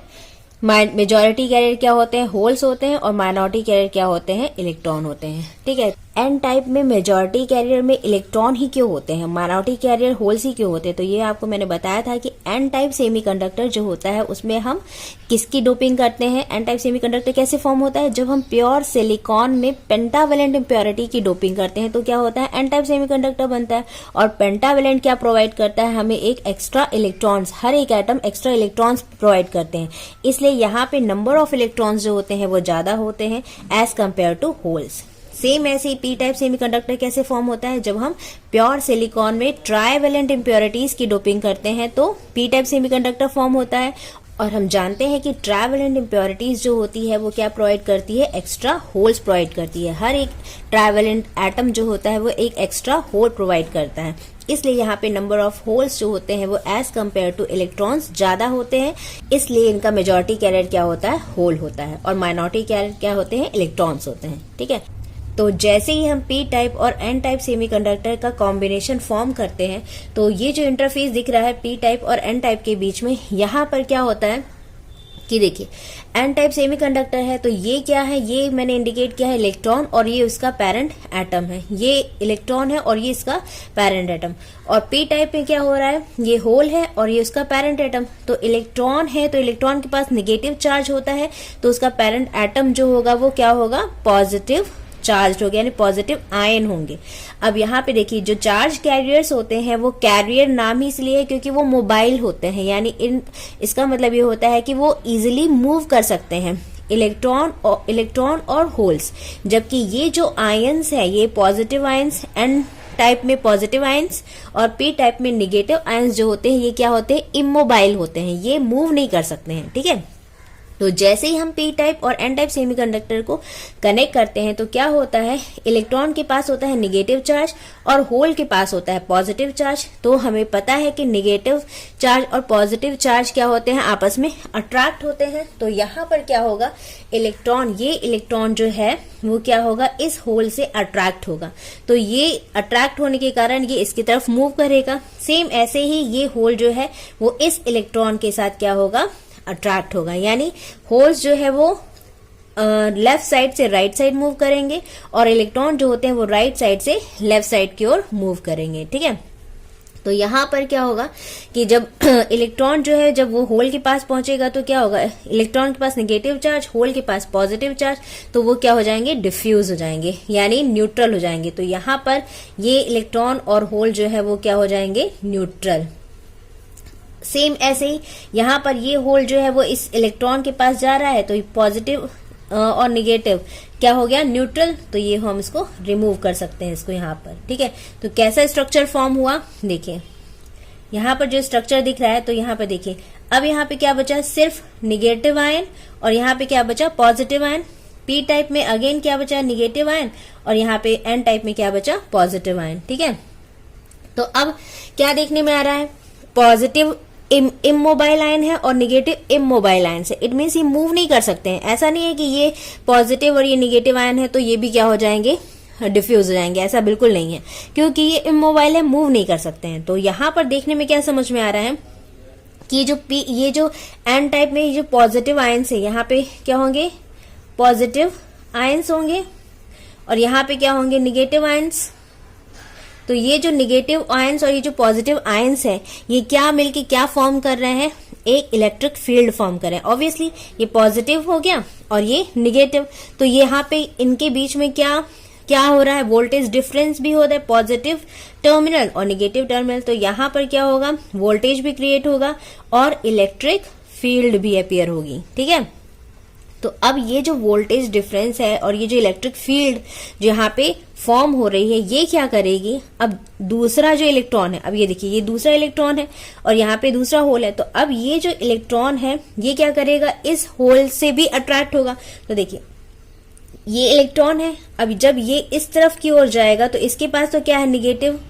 मेजॉरिटी कैरियर क्या होते हैं, होल्स होते हैं, और माइनॉरिटी कैरियर क्या होते हैं, इलेक्ट्रॉन होते हैं, ठीक है। एन टाइप में मेजॉरिटी कैरियर में इलेक्ट्रॉन ही क्यों होते हैं, माइनॉरिटी कैरियर होल्स ही क्यों होते हैं, तो ये आपको मैंने बताया था कि एन टाइप सेमीकंडक्टर जो होता है उसमें हम किसकी डोपिंग करते हैं। एन टाइप सेमीकंडक्टर कैसे फॉर्म होता है, जब हम प्योर सिलिकॉन में पेंटावेलेंट इम्प्योरिटी की डोपिंग करते हैं तो क्या होता है, एन टाइप सेमीकंडक्टर बनता है। और पेंटावेलेंट क्या प्रोवाइड करता है, हमें एक एक्स्ट्रा इलेक्ट्रॉन्स, हर एक एटम एक्स्ट्रा इलेक्ट्रॉन्स प्रोवाइड करते हैं, इसलिए यहाँ पे नंबर ऑफ इलेक्ट्रॉन्स जो होते हैं वो ज्यादा होते हैं as compare to holes. Same ऐसे ही पी टाइप सेमीकंडक्टर कैसे फॉर्म होता है, जब हम प्योर सिलिकॉन में ट्राइवेलेंट इम्प्योरिटीज की डोपिंग करते हैं तो पी टाइप सेमीकंडक्टर फॉर्म होता है। और हम जानते हैं कि ट्राइवेलेंट इम्प्योरिटीज जो होती है वो क्या प्रोवाइड करती है, एक्स्ट्रा होल्स प्रोवाइड करती है। हर एक ट्राइवेलेंट एटम जो होता है वो एक एक्स्ट्रा होल प्रोवाइड करता है, इसलिए यहाँ पे नंबर ऑफ होल्स जो होते हैं वो एज कंपेयर टू इलेक्ट्रॉन्स ज्यादा होते हैं, इसलिए इनका मेजॉरिटी कैरियर क्या होता है, होल होता है, और माइनॉरिटी कैरियर क्या होते हैं, इलेक्ट्रॉन्स होते हैं, ठीक है। तो जैसे ही हम पी टाइप और एन टाइप सेमीकंडक्टर का कॉम्बिनेशन फॉर्म करते हैं, तो ये जो इंटरफेस दिख रहा है पी टाइप और एन टाइप के बीच में, यहाँ पर क्या होता है कि देखिए एन टाइप सेमीकंडक्टर है तो ये क्या है, ये मैंने इंडिकेट किया है इलेक्ट्रॉन, और ये उसका पेरेंट एटम है, ये इलेक्ट्रॉन है और ये इसका पेरेंट एटम। और पी टाइप में क्या हो रहा है, ये होल है और ये उसका पेरेंट एटम। तो इलेक्ट्रॉन है तो इलेक्ट्रॉन के पास नेगेटिव चार्ज होता है, तो उसका पेरेंट एटम जो होगा वो क्या होगा, पॉजिटिव चार्ज हो गया, यानी पॉजिटिव आयन होंगे। अब यहाँ पे देखिए जो चार्ज कैरियर्स होते हैं वो कैरियर नाम ही इसलिए है क्योंकि वो मोबाइल होते हैं, यानी इसका मतलब ये होता है कि वो इजिली मूव कर सकते हैं, इलेक्ट्रॉन और होल्स। जबकि ये जो आयंस है ये पॉजिटिव आयंस, एन टाइप में पॉजिटिव आयंस और पी टाइप में निगेटिव आयंस जो होते हैं ये क्या होते हैं, इमोबाइल होते हैं, ये मूव नहीं कर सकते हैं, ठीक है। तो जैसे ही हम पी टाइप और एन टाइप सेमीकंडक्टर को कनेक्ट करते हैं तो क्या होता है, इलेक्ट्रॉन के पास होता है निगेटिव चार्ज और होल के पास होता है पॉजिटिव चार्ज। तो हमें पता है कि निगेटिव चार्ज और पॉजिटिव चार्ज क्या होते हैं, आपस में अट्रैक्ट होते हैं। तो यहाँ पर क्या होगा, इलेक्ट्रॉन, ये इलेक्ट्रॉन जो है वो क्या होगा, इस होल से अट्रैक्ट होगा, तो ये अट्रैक्ट होने के कारण ये इसकी तरफ मूव करेगा। सेम ऐसे ही ये होल जो है वो इस इलेक्ट्रॉन के साथ क्या होगा, अट्रैक्ट होगा, यानी होल्स जो है वो लेफ्ट साइड से राइट साइड मूव करेंगे और इलेक्ट्रॉन जो होते हैं वो राइट साइड से लेफ्ट साइड की ओर मूव करेंगे, ठीक है। तो यहाँ पर क्या होगा कि जब इलेक्ट्रॉन जो है जब वो होल के पास पहुंचेगा तो क्या होगा, इलेक्ट्रॉन के पास नेगेटिव चार्ज, होल के पास पॉजिटिव चार्ज, तो वो क्या हो जाएंगे, डिफ्यूज हो जाएंगे, यानी न्यूट्रल हो जाएंगे। तो यहाँ पर ये इलेक्ट्रॉन और होल जो है वो क्या हो जाएंगे, न्यूट्रल। सेम ऐसे ही यहाँ पर ये होल जो है वो इस इलेक्ट्रॉन के पास जा रहा है तो पॉजिटिव और निगेटिव क्या हो गया, न्यूट्रल। तो ये हम इसको रिमूव कर सकते हैं इसको यहाँ पर, ठीक है। तो कैसा स्ट्रक्चर फॉर्म हुआ, देखिए यहाँ पर जो स्ट्रक्चर दिख रहा है, तो यहाँ पर देखिए अब यहाँ पे क्या बचा, सिर्फ निगेटिव आयन, और यहाँ पे क्या बचा, पॉजिटिव आयन। पी टाइप में अगेन क्या बचा, निगेटिव आयन, और यहाँ पे एन टाइप में क्या बचा, पॉजिटिव आयन, ठीक है। तो अब क्या देखने में आ रहा है, पॉजिटिव इमोबाइल आयन है और निगेटिव इमोबाइल आयन है, इट मीन्स ये मूव नहीं कर सकते हैं। ऐसा नहीं है कि ये पॉजिटिव और ये निगेटिव आयन है तो ये भी क्या हो जाएंगे, डिफ्यूज हो जाएंगे, ऐसा बिल्कुल नहीं है, क्योंकि ये इमोबाइल है, मूव नहीं कर सकते हैं। तो यहाँ पर देखने में क्या समझ में आ रहा है कि ये जो एन टाइप में ये जो पॉजिटिव आयन्स है यहाँ पे क्या होंगे, पॉजिटिव आयन्स होंगे, और यहाँ पे क्या होंगे, निगेटिव आयन्स। तो ये जो निगेटिव आयंस और ये जो पॉजिटिव आयंस है ये क्या मिलके क्या फॉर्म कर रहे हैं, एक इलेक्ट्रिक फील्ड फॉर्म कर रहे हैं। ऑब्वियसली ये पॉजिटिव हो गया और ये निगेटिव, तो यहाँ पे इनके बीच में क्या हो रहा है, वोल्टेज डिफरेंस भी हो रहा है, पॉजिटिव टर्मिनल और निगेटिव टर्मिनल। तो यहाँ पर क्या होगा, वोल्टेज भी क्रिएट होगा और इलेक्ट्रिक फील्ड भी अपीयर होगी, ठीक है। तो अब ये जो वोल्टेज डिफरेंस है और ये जो इलेक्ट्रिक फील्ड जो यहाँ पे फॉर्म हो रही है, ये क्या करेगी, अब दूसरा जो इलेक्ट्रॉन है, अब ये देखिए ये दूसरा इलेक्ट्रॉन है और यहाँ पे दूसरा होल है, तो अब ये जो इलेक्ट्रॉन है ये क्या करेगा, इस होल से भी अट्रैक्ट होगा। तो देखिए ये इलेक्ट्रॉन है, अब जब ये इस तरफ की ओर जाएगा तो इसके पास तो क्या है, निगेटिव,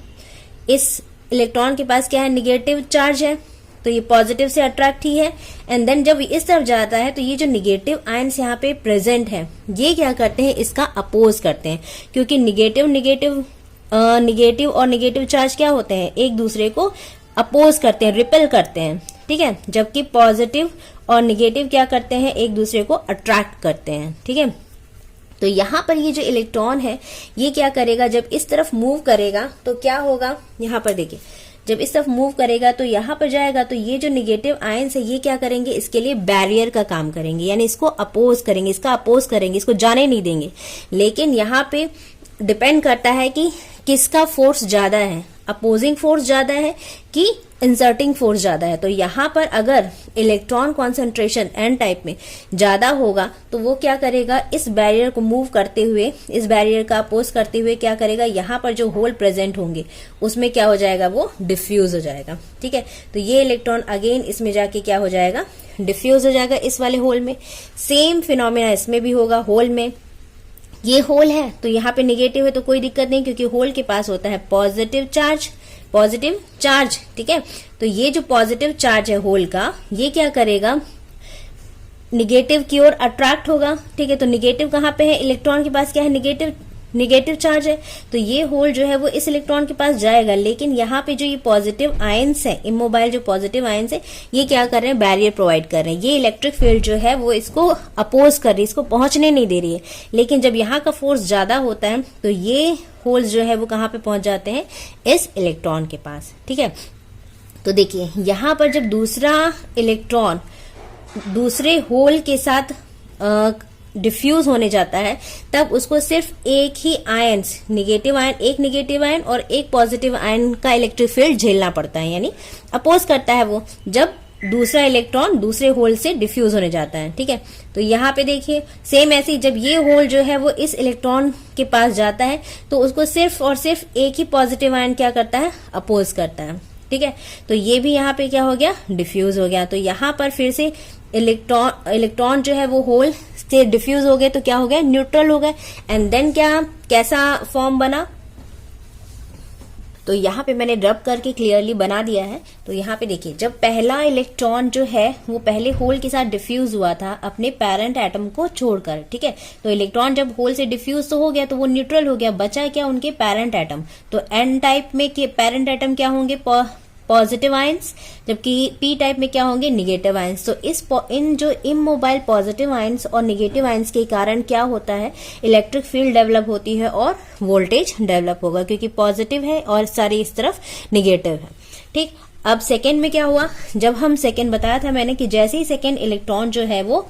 इस इलेक्ट्रॉन के पास क्या है, निगेटिव चार्ज है, तो ये पॉजिटिव से अट्रैक्ट ही है। एंड देन जब इस तरफ जाता है तो ये जो निगेटिव आयंस यहाँ पे प्रेजेंट है ये क्या करते हैं, इसका अपोज करते हैं, क्योंकि निगेटिव और निगेटिव चार्ज क्या होते हैं, एक दूसरे को अपोज करते हैं, रिपेल करते हैं, ठीक है, जबकि पॉजिटिव और निगेटिव क्या करते हैं, एक दूसरे को अट्रैक्ट करते हैं, ठीक है। तो यहाँ पर ये जो इलेक्ट्रॉन है ये क्या करेगा, जब इस तरफ मूव करेगा तो क्या होगा, यहाँ पर देखिए जब इस तरफ मूव करेगा तो यहाँ पर जाएगा, तो ये जो निगेटिव आयंस है ये क्या करेंगे, इसके लिए बैरियर का काम करेंगे, यानी इसको अपोज करेंगे, इसका अपोज करेंगे, इसको जाने नहीं देंगे। लेकिन यहाँ पे डिपेंड करता है कि किसका फोर्स ज्यादा है, अपोजिंग फोर्स ज्यादा है कि इंसर्टिंग फोर्स ज्यादा है। तो यहाँ पर अगर इलेक्ट्रॉन कॉन्सेंट्रेशन एन टाइप में ज्यादा होगा तो वो क्या करेगा, इस बैरियर को मूव करते हुए, इस बैरियर का अपोज करते हुए क्या करेगा, यहाँ पर जो होल प्रेजेंट होंगे उसमें क्या हो जाएगा, वो डिफ्यूज हो जाएगा, ठीक है। तो ये इलेक्ट्रॉन अगेन इसमें जाके क्या हो जाएगा, डिफ्यूज हो जाएगा इस वाले होल में। सेम फिनोमेना इसमें भी होगा, होल में ये होल है तो यहाँ पे निगेटिव है तो कोई दिक्कत नहीं, क्योंकि होल के पास होता है पॉजिटिव चार्ज, ठीक है। तो ये जो पॉजिटिव चार्ज है होल का, ये क्या करेगा, निगेटिव की ओर अट्रैक्ट होगा, ठीक है। तो निगेटिव कहाँ पे है, इलेक्ट्रॉन के पास क्या है, निगेटिव चार्ज है, तो ये होल जो है वो इस इलेक्ट्रॉन के पास जाएगा। लेकिन यहाँ पे जो ये पॉजिटिव आयंस है, इमोबाइल जो पॉजिटिव आयंस है, ये क्या कर रहे हैं, बैरियर प्रोवाइड कर रहे हैं। ये इलेक्ट्रिक फील्ड जो है वो इसको अपोज कर रही है, इसको पहुंचने नहीं दे रही है। लेकिन जब यहाँ का फोर्स ज्यादा होता है तो ये होल्स जो है वो कहाँ पे पहुंच जाते हैं, इस इलेक्ट्रॉन के पास, ठीक है। तो देखिए यहाँ पर जब दूसरा इलेक्ट्रॉन दूसरे होल के साथ डिफ्यूज होने जाता है, तब उसको सिर्फ एक ही आयंस, एक निगेटिव आयन और एक पॉजिटिव आयन का इलेक्ट्रिक फील्ड झेलना पड़ता है, यानी अपोज करता है वो, जब दूसरा इलेक्ट्रॉन दूसरे होल से डिफ्यूज होने जाता है, ठीक है। तो यहाँ पे देखिए सेम ऐसे ही जब ये होल जो है वो इस इलेक्ट्रॉन के पास जाता है तो उसको सिर्फ और सिर्फ एक ही पॉजिटिव आयन क्या करता है, अपोज करता है, ठीक है। तो ये भी यहाँ पे क्या हो गया, डिफ्यूज हो गया। तो यहाँ पर फिर से इलेक्ट्रॉन जो है वो होल से डिफ्यूज हो गए तो क्या हो गया, न्यूट्रल हो गए। एंड देन कैसा फॉर्म बना, तो यहाँ पे मैंने रब करके क्लियरली बना दिया है। तो यहाँ पे देखिए जब पहला इलेक्ट्रॉन जो है वो पहले होल के साथ डिफ्यूज हुआ था अपने पेरेंट एटम को छोड़कर, ठीक है। तो इलेक्ट्रॉन जब होल से डिफ्यूज तो हो गया तो वो न्यूट्रल हो गया, बचा क्या, उनके पेरेंट एटम। तो एन टाइप में पेरेंट एटम क्या होंगे, पॉजिटिव आयंस, जबकि पी टाइप में क्या होंगे, निगेटिव आयंस। तो इन जो इमोबाइल पॉजिटिव आयंस और निगेटिव आयंस के कारण क्या होता है, इलेक्ट्रिक फील्ड डेवलप होती है और वोल्टेज डेवलप होगा, क्योंकि पॉजिटिव है और सारी इस तरफ निगेटिव है, ठीक। अब सेकेंड में क्या हुआ, जब हम सेकेंड बताया था मैंने कि जैसे ही सेकेंड इलेक्ट्रॉन जो है वो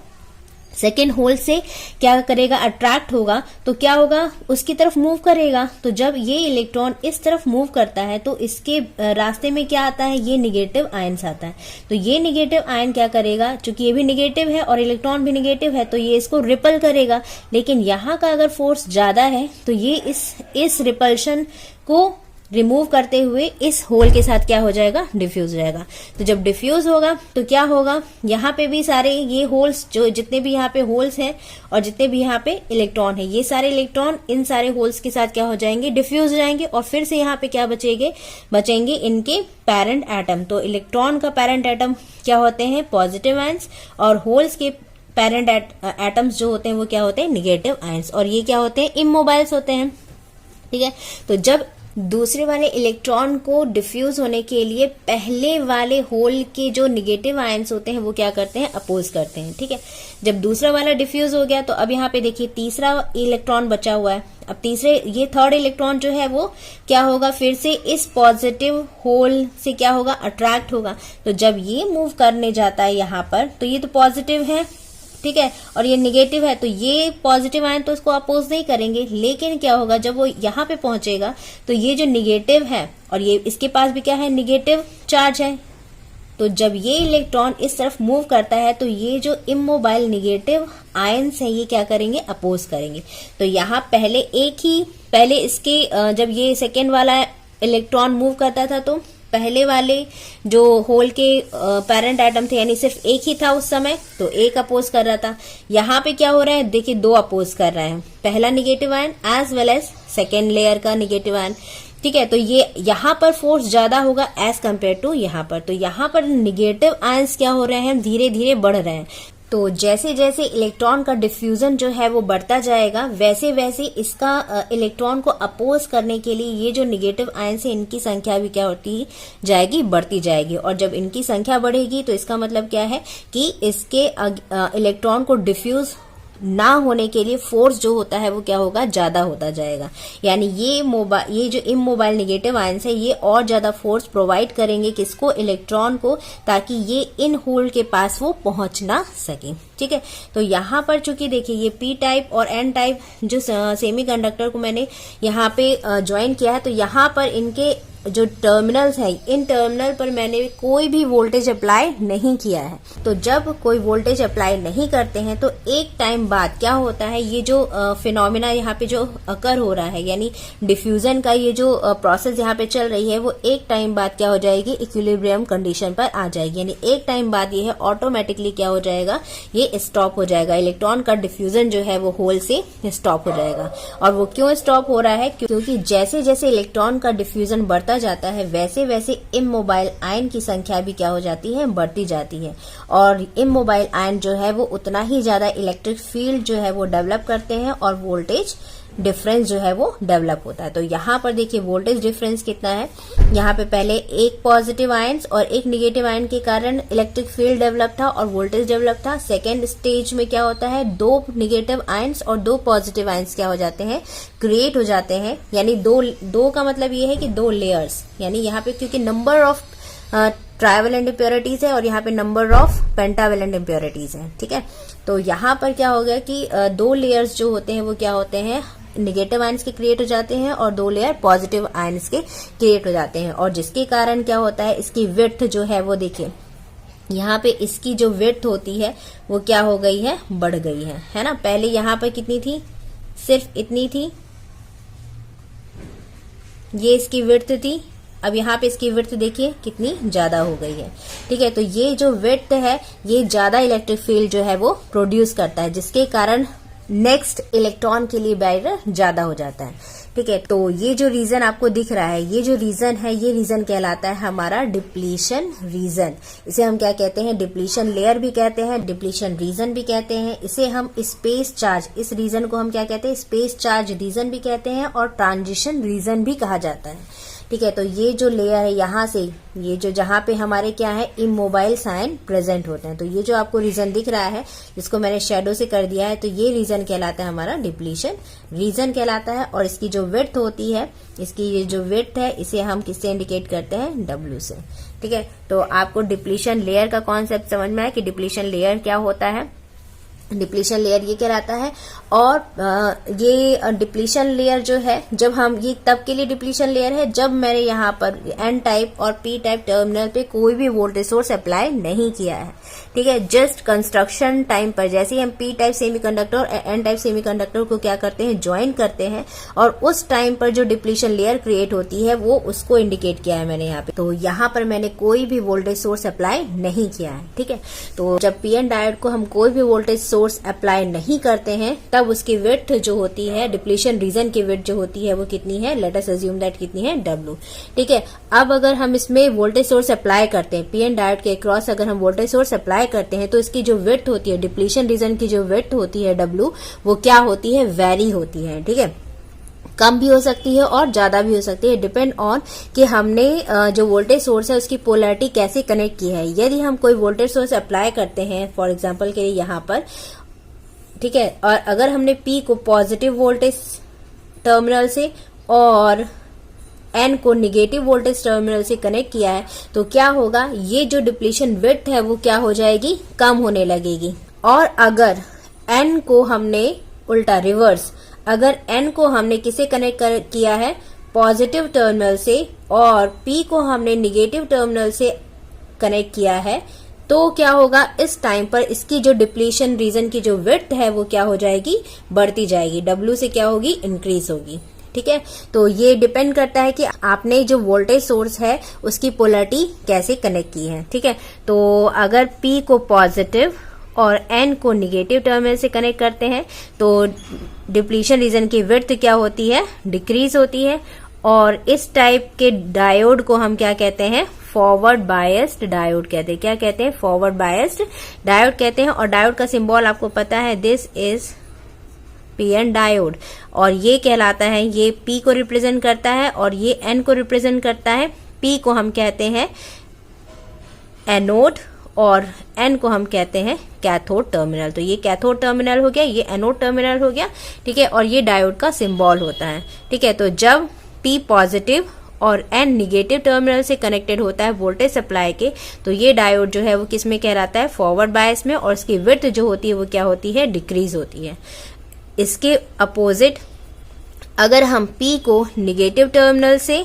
सेकेंड होल से क्या करेगा, अट्रैक्ट होगा, तो क्या होगा, उसकी तरफ मूव करेगा। तो जब ये इलेक्ट्रॉन इस तरफ मूव करता है तो इसके रास्ते में क्या आता है, ये निगेटिव आयंस आता है। तो ये निगेटिव आयन क्या करेगा, चूंकि ये भी निगेटिव है और इलेक्ट्रॉन भी निगेटिव है तो ये इसको रिपल करेगा। लेकिन यहाँ का अगर फोर्स ज्यादा है तो ये इस रिपल्शन को रिमूव करते हुए इस होल के साथ क्या हो जाएगा, डिफ्यूज हो जाएगा। तो जब डिफ्यूज होगा तो क्या होगा, यहाँ पे भी सारे ये होल्स, जो जितने भी यहाँ पे होल्स हैं और जितने भी यहाँ पे इलेक्ट्रॉन है, ये सारे इलेक्ट्रॉन इन सारे होल्स के साथ क्या हो जाएंगे, डिफ्यूज हो जाएंगे। और फिर से यहाँ पे क्या बचेंगे इनके पेरेंट एटम। तो इलेक्ट्रॉन का पेरेंट एटम क्या होते हैं, पॉजिटिव आयंस, और होल्स के पेरेंट एटम्स जो होते हैं वो क्या होते हैं, निगेटिव आयंस। और ये क्या होते हैं, इमोबाइल्स होते हैं, ठीक है। तो जब दूसरे वाले इलेक्ट्रॉन को डिफ्यूज होने के लिए पहले वाले होल के जो निगेटिव आयंस होते हैं वो क्या करते हैं, अपोज करते हैं, ठीक है। जब दूसरा वाला डिफ्यूज हो गया तो अब यहाँ पे देखिए तीसरा इलेक्ट्रॉन बचा हुआ है। अब ये थर्ड इलेक्ट्रॉन जो है वो क्या होगा, फिर से इस पॉजिटिव होल से क्या होगा, अट्रैक्ट होगा। तो जब ये मूव करने जाता है यहाँ पर, तो ये तो पॉजिटिव है, ठीक है, और ये निगेटिव है, तो ये पॉजिटिव आयन तो इसको अपोज नहीं करेंगे। लेकिन क्या होगा, जब वो यहाँ पे पहुंचेगा तो ये जो निगेटिव है और ये इसके पास भी क्या है, निगेटिव चार्ज है, तो जब ये इलेक्ट्रॉन इस तरफ मूव करता है तो ये जो इमोबाइल नेगेटिव आयंस है ये क्या करेंगे, अपोज करेंगे। तो यहाँ पहले इसके जब ये सेकेंड वाला इलेक्ट्रॉन मूव करता था तो पहले वाले जो होल के पेरेंट एटम थे यानी सिर्फ एक ही था उस समय, तो एक अपोज कर रहा था। यहाँ पे क्या हो रहा है, देखिए दो अपोज कर रहे हैं, पहला negative ion as well as second layer का निगेटिव आयन। ठीक है, तो ये यहाँ पर फोर्स ज्यादा होगा एज कम्पेयर टू यहाँ पर। तो यहाँ पर निगेटिव आयंस क्या हो रहे हैं, धीरे धीरे बढ़ रहे हैं। तो जैसे जैसे इलेक्ट्रॉन का डिफ्यूजन जो है वो बढ़ता जाएगा वैसे वैसे इसका इलेक्ट्रॉन को अपोज करने के लिए ये जो निगेटिव आयंस है इनकी संख्या भी क्या होती जाएगी, बढ़ती जाएगी। और जब इनकी संख्या बढ़ेगी तो इसका मतलब क्या है कि इसके इलेक्ट्रॉन को डिफ्यूज ना होने के लिए फोर्स जो होता है वो क्या होगा, ज्यादा होता जाएगा। यानी ये जो इमोबाइल नेगेटिव आयंस है ये और ज्यादा फोर्स प्रोवाइड करेंगे किसको, इलेक्ट्रॉन को, ताकि ये इन होल के पास वो पहुंच ना सके। ठीक है, तो यहाँ पर चूंकि देखिए ये पी टाइप और एन टाइप जो सेमीकंडक्टर को मैंने यहाँ पे ज्वाइन किया है, तो यहाँ पर इनके जो टर्मिनल्स है इन टर्मिनल पर मैंने कोई भी वोल्टेज अप्लाई नहीं किया है। तो जब कोई वोल्टेज अप्लाई नहीं करते हैं तो एक टाइम बाद क्या होता है, ये जो फिनोमिना यहाँ पे जो अकर हो रहा है यानी डिफ्यूजन का ये जो प्रोसेस यहाँ पे चल रही है वो एक टाइम बाद क्या हो जाएगी, इक्विलिब्रियम कंडीशन पर आ जाएगी। यानी एक टाइम बाद ये है ऑटोमेटिकली क्या हो जाएगा, ये स्टॉप हो जाएगा, इलेक्ट्रॉन का डिफ्यूजन जो है वो होल से स्टॉप हो जाएगा। और वो क्यों स्टॉप हो रहा है, क्योंकि जैसे जैसे इलेक्ट्रॉन का डिफ्यूजन बढ़ता जाता है वैसे वैसे इमोबाइल आयन की संख्या भी क्या हो जाती है, बढ़ती जाती है। और इमोबाइल आयन जो है वो उतना ही ज्यादा इलेक्ट्रिक फील्ड जो है वो डेवलप करते हैं और वोल्टेज डिफरेंस जो है वो डेवलप होता है। तो यहाँ पर देखिए वोल्टेज डिफरेंस कितना है, यहाँ पे पहले एक पॉजिटिव आयंस और एक निगेटिव आयन के कारण इलेक्ट्रिक फील्ड डेवलप था और वोल्टेज डेवलप था। सेकेंड स्टेज में क्या होता है, दो निगेटिव आयंस और दो पॉजिटिव आयंस क्या हो जाते हैं, क्रिएट हो जाते हैं। यानी दो का मतलब ये है कि दो लेयर्स, यानी यहाँ पे क्योंकि नंबर ऑफ ट्राइवेलेंट इम्प्योरिटीज है और यहाँ पे नंबर ऑफ पेंटावेलेंट इम्प्योरिटीज है। ठीक है, तो यहाँ पर क्या हो गया कि दो लेयर्स जो होते हैं वो क्या होते हैं, निगेटिव आयंस के क्रिएट हो जाते हैं और दो लेयर पॉजिटिव आयंस के क्रिएट हो जाते हैं। और जिसके कारण क्या होता है, इसकी विड्थ जो है वो देखिए यहाँ पे इसकी जो विड्थ होती है वो क्या हो गई है, बढ़ गई है ना। पहले यहाँ पर कितनी थी, सिर्फ इतनी थी, ये इसकी विड्थ थी। अब यहाँ पे इसकी विड्थ देखिए कितनी ज्यादा हो गई है। ठीक है, तो ये जो विड्थ है ये ज्यादा इलेक्ट्रिक फील्ड जो है वो प्रोड्यूस करता है, जिसके कारण नेक्स्ट इलेक्ट्रॉन के लिए बैरियर ज्यादा हो जाता है। ठीक है, तो ये जो रीजन आपको दिख रहा है, ये जो रीजन है ये रीजन कहलाता है हमारा डिप्लीशन रीजन। इसे हम क्या कहते हैं, डिप्लीशन लेयर भी कहते हैं, डिप्लीशन रीजन भी कहते हैं। इसे हम स्पेस चार्ज, इस रीजन को हम क्या कहते हैं, स्पेस चार्ज रीजन भी कहते हैं और ट्रांजिशन रीजन भी कहा जाता है। ठीक है, तो ये जो लेयर है यहाँ से ये जो जहाँ पे हमारे क्या है, इमोबाइल साइन प्रेजेंट होते हैं, तो ये जो आपको रीजन दिख रहा है जिसको मैंने शेडो से कर दिया है, तो ये रीजन कहलाता है हमारा डिप्लीशन रीजन कहलाता है। और इसकी जो विड्थ होती है, इसकी ये जो विड्थ है इसे हम किससे इंडिकेट करते हैं, डब्ल्यू से। ठीक है, तो आपको डिप्लीशन लेयर का कॉन्सेप्ट समझ में आया कि डिप्लीशन लेयर क्या होता है, डिप्लीशन लेयर ये कहलाता है। और ये डिप्लीशन लेयर जो है, जब हम ये तब के लिए डिप्लीशन लेयर है जब मैंने यहाँ पर एन टाइप और पी टाइप टर्मिनल पे कोई भी वोल्टेज सोर्स अप्लाई नहीं किया है। ठीक है, जस्ट कंस्ट्रक्शन टाइम पर जैसे ही हम पी टाइप सेमीकंडक्टर और एन टाइप सेमीकंडक्टर को क्या करते हैं, ज्वाइन करते हैं, और उस टाइम पर जो डिप्लीशन लेयर क्रिएट होती है वो उसको इंडिकेट किया है मैंने यहाँ पे। तो यहाँ पर मैंने कोई भी वोल्टेज सोर्स अप्लाई नहीं किया है। ठीक है, तो जब पीएन डायोड को हम कोई भी वोल्टेज सोर्स अप्लाई नहीं करते हैं तब उसकी विड्थ जो होती है, डिप्लीशन रीजन की विड्थ जो होती है वो कितनी है, लेट अस अज्यूम दैट कितनी है, डब्ल्यू। ठीक है, अब अगर हम इसमें वोल्टेज सोर्स अप्लाई करते हैं, पीएन डायोड के क्रॉस अगर हम वोल्टेज सोर्स अप्लाई करते हैं तो इसकी जो विड्थ होती है, डिप्लीशन रीजन की जो विड्थ होती है डब्ल्यू, वो क्या होती है, वेरी होती है। ठीक है, कम भी हो सकती है और ज्यादा भी हो सकती है, डिपेंड ऑन कि हमने जो वोल्टेज सोर्स है उसकी पोलैरिटी कैसे कनेक्ट की है। यदि हम कोई वोल्टेज सोर्स अप्लाई करते हैं फॉर एग्जांपल के लिए यहाँ पर, ठीक है, और अगर हमने P को पॉजिटिव वोल्टेज टर्मिनल से और N को निगेटिव वोल्टेज टर्मिनल से कनेक्ट किया है तो क्या होगा, ये जो डिप्लीशन विड्थ है वो क्या हो जाएगी, कम होने लगेगी। और अगर N को हमने उल्टा रिवर्स, अगर N को हमने किसे कनेक्ट किया है, पॉजिटिव टर्मिनल से, और P को हमने निगेटिव टर्मिनल से कनेक्ट किया है तो क्या होगा, इस टाइम पर इसकी जो डिप्लीशन रीजन की जो विड्थ है वो क्या हो जाएगी, बढ़ती जाएगी, W से क्या होगी, इंक्रीज होगी। ठीक है, तो ये डिपेंड करता है कि आपने जो वोल्टेज सोर्स है उसकी पोलरिटी कैसे कनेक्ट की है। ठीक है, तो अगर P को पॉजिटिव और N को निगेटिव टर्मिनल से कनेक्ट करते हैं तो डिप्लीशन रीजन की विड्थ क्या होती है, डिक्रीज होती है। और इस टाइप के डायोड को हम क्या कहते हैं, फॉरवर्ड बायस्ड डायोड कहते हैं। क्या कहते हैं, फॉरवर्ड बायस्ड डायोड कहते हैं। और डायोड का सिंबल आपको पता है, दिस इज PN डायोड, और ये कहलाता है, ये P को रिप्रेजेंट करता है और ये N को रिप्रेजेंट करता है। P को हम कहते हैं एनोड और N को हम कहते हैं कैथोड टर्मिनल। तो ये कैथोड टर्मिनल हो गया, ये एनोड टर्मिनल हो गया। ठीक है, और ये डायोड का सिंबल होता है। ठीक है, तो जब P पॉजिटिव और N निगेटिव टर्मिनल से कनेक्टेड होता है वोल्टेज सप्लाई के, तो ये डायोड जो है वो किस में कहलाता है, फॉरवर्ड बायस में, और इसकी विड्थ जो होती है वो क्या होती है, डिक्रीज होती है। इसके अपोजिट अगर हम P को निगेटिव टर्मिनल से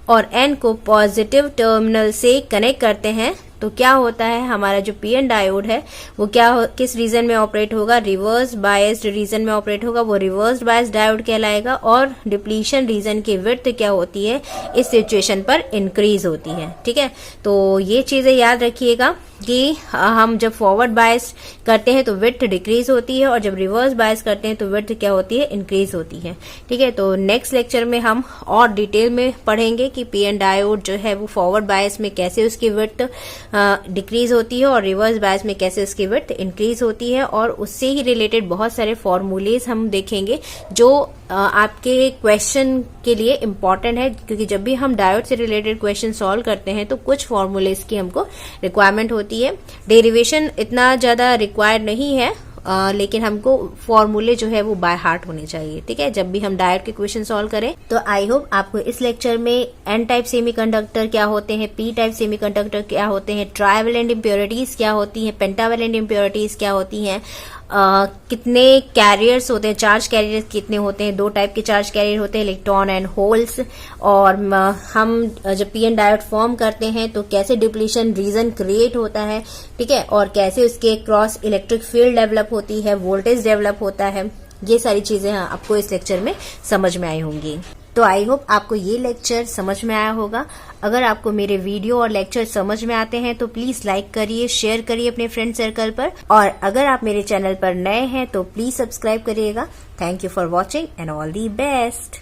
और N को पॉजिटिव टर्मिनल से कनेक्ट करते हैं तो क्या होता है, हमारा जो PN डायोड है वो किस रीजन में ऑपरेट होगा, रिवर्स बायस्ड रीजन में ऑपरेट होगा, वो रिवर्स बायस्ड डायोड कहलाएगा। और डिप्लीशन रीजन की विड्थ क्या होती है, इस सिचुएशन पर इंक्रीज होती है। ठीक है, तो ये चीजें याद रखिएगा कि हम जब फॉरवर्ड बायस करते हैं तो विड्थ डिक्रीज होती है और जब रिवर्स बायस करते हैं तो विड्थ क्या होती है, इंक्रीज होती है। ठीक है, तो नेक्स्ट लेक्चर में हम और डिटेल में पढ़ेंगे कि PN डायोड जो है वो फॉरवर्ड बायस में कैसे उसकी विड्थ डिक्रीज होती है और रिवर्स बायस में कैसे उसकी विड्थ इंक्रीज होती है। और उससे ही रिलेटेड बहुत सारे फॉर्मूलेज हम देखेंगे जो आपके क्वेश्चन के लिए इम्पॉर्टेंट है, क्योंकि जब भी हम डायोड से रिलेटेड क्वेश्चन सॉल्व करते हैं तो कुछ फॉर्मूलेज की हमको रिक्वायरमेंट होती है। डेरिवेशन इतना ज्यादा रिक्वायर्ड नहीं है, लेकिन हमको फॉर्मूले जो है वो बाय हार्ट होने चाहिए। ठीक है, जब भी हम डायोड के क्वेश्चन सॉल्व करें। तो आई होप आपको इस लेक्चर में N टाइप सेमीकंडक्टर क्या होते हैं, P टाइप सेमीकंडक्टर क्या होते हैं, ट्राइवेलेंट इम्प्योरिटीज क्या होती हैं, पेंटावेलेंट इम्प्योरिटीज क्या होती हैं, कितने कैरियर्स होते हैं, चार्ज कैरियर्स कितने होते हैं, 2 टाइप के चार्ज कैरियर होते हैं, इलेक्ट्रॉन एंड होल्स। और हम जब PN डायोड फॉर्म करते हैं तो कैसे डिप्लीशन रीजन क्रिएट होता है। ठीक है, और कैसे उसके क्रॉस इलेक्ट्रिक फील्ड डेवलप होती है, वोल्टेज डेवलप होता है, ये सारी चीजें आपको इस लेक्चर में समझ में आई होंगी। तो आई होप आपको ये लेक्चर समझ में आया होगा। अगर आपको मेरे वीडियो और लेक्चर समझ में आते हैं तो प्लीज लाइक करिए, शेयर करिए अपने फ्रेंड सर्कल पर, और अगर आप मेरे चैनल पर नए हैं तो प्लीज सब्सक्राइब करिएगा। Thank you for watching and all the best.